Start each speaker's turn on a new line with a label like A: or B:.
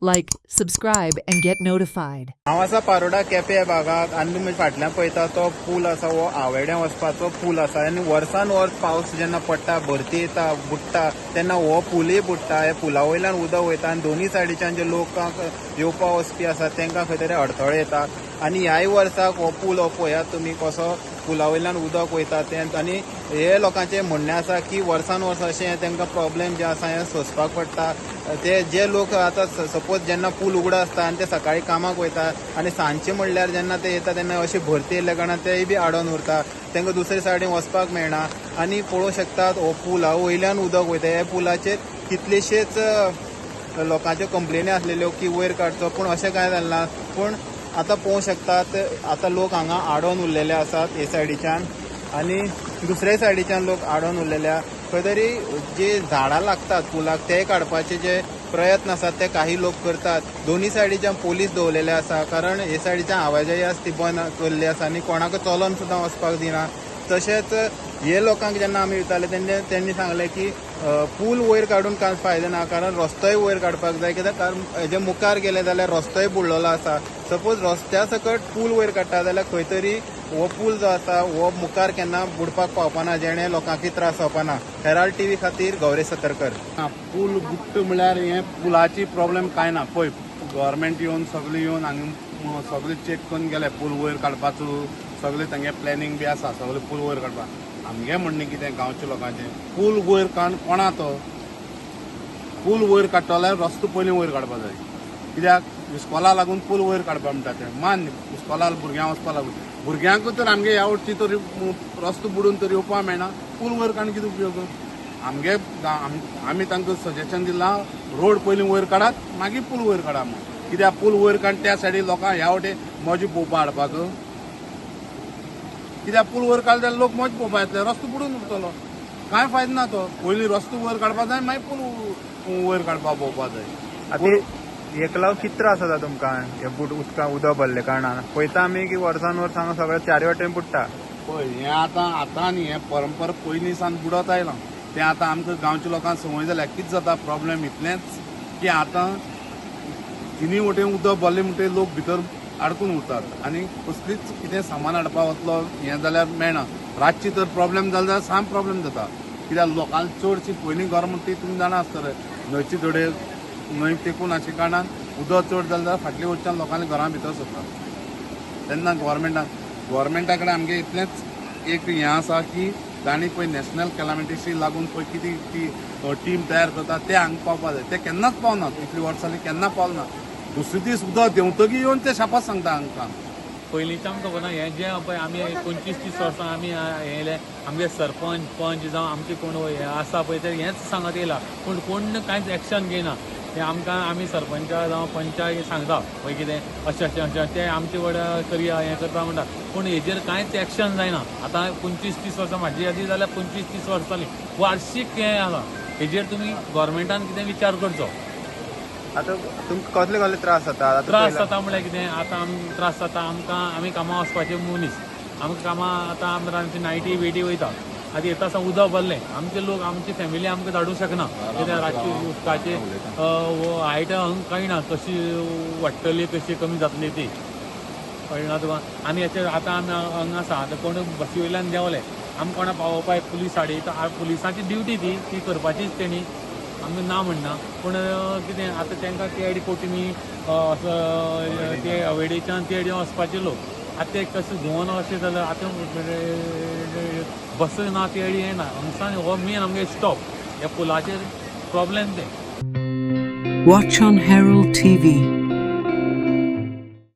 A: Like, subscribe, and get notified.
B: हांव आसा पारोडा केपें भागात आनी तुमी फाटल्यान पळयता तो पूल आसा हो आवेड्यां वचपाचो पूल आसा आनी वर्सान वर्स पावस जेन्ना पडटा भरती येता बुडटा तेन्ना हो पुलूय बुडटा. हे पुला वयल्यान उदक वयता आनी दोनूय सायडीच्यान जे लोकांक येवपा वचपी आसा तांकां खंय तरी अडथळे येता. आनी ह्याय वर्साक हो पूल हो पळयात तुमी कसो पुला वयल्यान उदक वयता तें. आनी हे लोकांचें म्हणणें आसा की वर्सान वर्स अशें तांकां प्रॉब्लेम जे आसा हें सोंसपाक पडटा. ते जे लोक आतां सपोज जेन्ना पूल उगडो आसता आनी ते सकाळी कामाक वयता आनी सांजचे म्हणल्यार जेन्ना ते येता तेन्ना अशी भरती येयल्या कारणान तेय बी आडोन उरता. तांकां दुसरे सायडीन वचपाक मेळना. आनी पळोवंक शकतात हो पुला वयल्यान उदक वयता. हे पुलाचेर कितलेशेच लोकांच्यो कंप्लेनी आसलेल्यो की वयर काडचो पूण अशें कांय जालें ना. पूण आतां पळोवंक शकतात आतां लोक हांगा आडोन उरलेले आसात हे सायडीच्यान आनी दुसरे सायडीच्यान लोक आडोन उरलेल्या. खंय तरी जे झाडां लागतात पुलाक ते काडपाचे जे प्रयत्न आसात ते काही लोक करतात. दोन्ही सायडीच्यान पोलीस दवरलेले आसा कारण हे सायडीच्यान आवाजाही आसा ती बंद केल्ली आसा आनी कोणाक चलोन सुद्दां वचपाक दिना. तशेंच हे लोकांक जेन्ना आमी विचारले तेंनी सांगलें की पूल वयर काडून कांय फायदो ना कारण रस्तोय वयर काडपाक जाय. कित्याक कारण हेजे मुखार गेले जाल्यार रस्तोय बुडलेलो आसा. सपोज रस्त्या सकट पूल वयर काडटा जाल्यार खंय तरी हो पूल जो आसा हो मुखार केन्ना बुडपाक पावपाना जेणे लोकांकी त्रास जावपाना. हेराल्ड टीव्ही खातीर गौरेश सतरकर.
C: पूल बुट्ट म्हळ्यार हे पुलाची प्रॉब्लेम कांय ना. पळय गव्हर्मेंट येवन सगळे येवन हांगा सगळे चॅक करून गेले पूल वयर काडपाचो सगळे तांगे प्लॅनिंग बी आसा सगळे पूल वयर काडपाक. आमगे म्हणणें कितें गांवच्या लोकांचें पूल वयर काडून कोणा तो पूल वयर काडटलो जाल्यार रस्तो पयलीं वयर काडपाक जाय. कित्याक इस्कॉला लागून पूल वयर काडपाक म्हणटा तें मान इस्कॉला भुरग्यांक वचपा लागून भुरग्यांकूय तर आमगे ह्या वटची तरी रस्तो बुडून तरी येवपा मेळना. पूल वयर काडून कितें उपयोग. आमगे आमी तांकां सजेशन दिलां रोड पयलीं वयर काडात मागीर पूल वयर काडा म्हूण. कित्याक पूल वयर काडून त्या सायडीन लोकांक ह्या वटेन मजा पळोवपा हाडपाक. कित्याक पूल वयर काडले जाल्यार लोक मजा पळोवपा येतले रस्तो बुडून उरतलो. कांय फायदो ना तो. पयलीं रस्तो वयर काडपा जाय मागीर पूल वयर काडपाक पळोवपा जाय.
B: आतां एकलाव कितें त्रास जाता तुमकां हे उदकां उदक भरले कारणान. पळयता आमी की वर्सान वर्स हांगा सगळे चारय वटेन बुडटा.
C: पळय हें आतां न्ही हें परंपरा पयलीं सावन बुडत आयलां. तें आतां आमकां गांवच्या लोकांक संवय जाल्या. कितें जाता प्रॉब्लेम इतलेंच की आतां तिनूय वटेन उदक भरलें म्हणटकीर लोक भितर आडकून उरतात आनी कसलीच कितें सामान हाडपाक वतलो हें जाल्यार मेळना. रातची तर प्रॉब्लेम जालो जाल्यार साम प्रॉब्लेम जाता. कित्याक लोकांक चडशी पयलीं गव्हर्मेंट तुमी जाणा आसतले न्हंयचे थोडे न्हंय तेंकून आशिल्ले कारणान उदक चड जालें जाल्यार फाटल्या वटच्यान लोकांनी घरां भितर सरतात. तेन्ना गव्हर्मेंटा कडेन आमगे इतलेंच एक हें आसा की तांणी पळय नॅशनल कॅलामिटीशी लागून पळय कितें ती टीम तयार करता ते हांगा पावपा जाय. ते केन्नाच पावनात. इतलीं वर्सांनी केन्ना पावना. दुसरे दीस उदक देंवतकीर येवन ते शापास सांगता हांकां.
D: पयलींच्यान खबर ना हें जें पळय आमी 25-30 वर्सां आमी येयले आमगे सरपंच पंच जावं आमचे कोण हे आसा पळय ते हेंच सांगत येयला पूण कोण कांयच एक्शन घेयना. ते आमकां आमी सरपंचा जावं पंचाक सांगता पळय कितें अशें अशें अशें ते आमचे वडा करया हें करता म्हणटा पूण हेजेर कांयच एक्शन जायना. आतां 25-30 वर्सां म्हाजी यादी जाल्यार 25-30 वर्सां जालीं वार्शीक हें आसा. हेजेर तुमी गव्हर्मेंटान कितें विचार करचो.
B: आतां तुमकां कसले कसले त्रास जाता.
D: त्रास जाता म्हळ्यार कितें आतां त्रास जाता आमी कामां वचपाचे मनीस. आमकां कामां आतां आमची नायटी बिटी वयता. आतां येता आसा उदक भरलें आमचे लोक आमची फॅमिली आमकां धाडूंक शकना. कित्याक रातची उदकाची हायट हांगा कळना कशी वाडटली कशी कमी जातली ती कळना तुका. आनी हेचे आतां आमी हांगा आसा आतां कोण बसी वयल्यान देंवले आमकां कोणा पावोवपाक पुलीस हाडी पुलिसांची ड्युटी ती करपाचीच तेणी आमी ना म्हणना. पूण कितें आतां तांकां केडी कोटींनी ते वेडेच्यान तेडे वचपाचे लोक आतां ते कशें घुंवन अशें जाल्यार आतां बस ना तेडी येना हांगसान हो मेन आमगे स्टॉप. ह्या पुलाचेर प्रॉब्लेम ते.
A: Watch on Herald TV.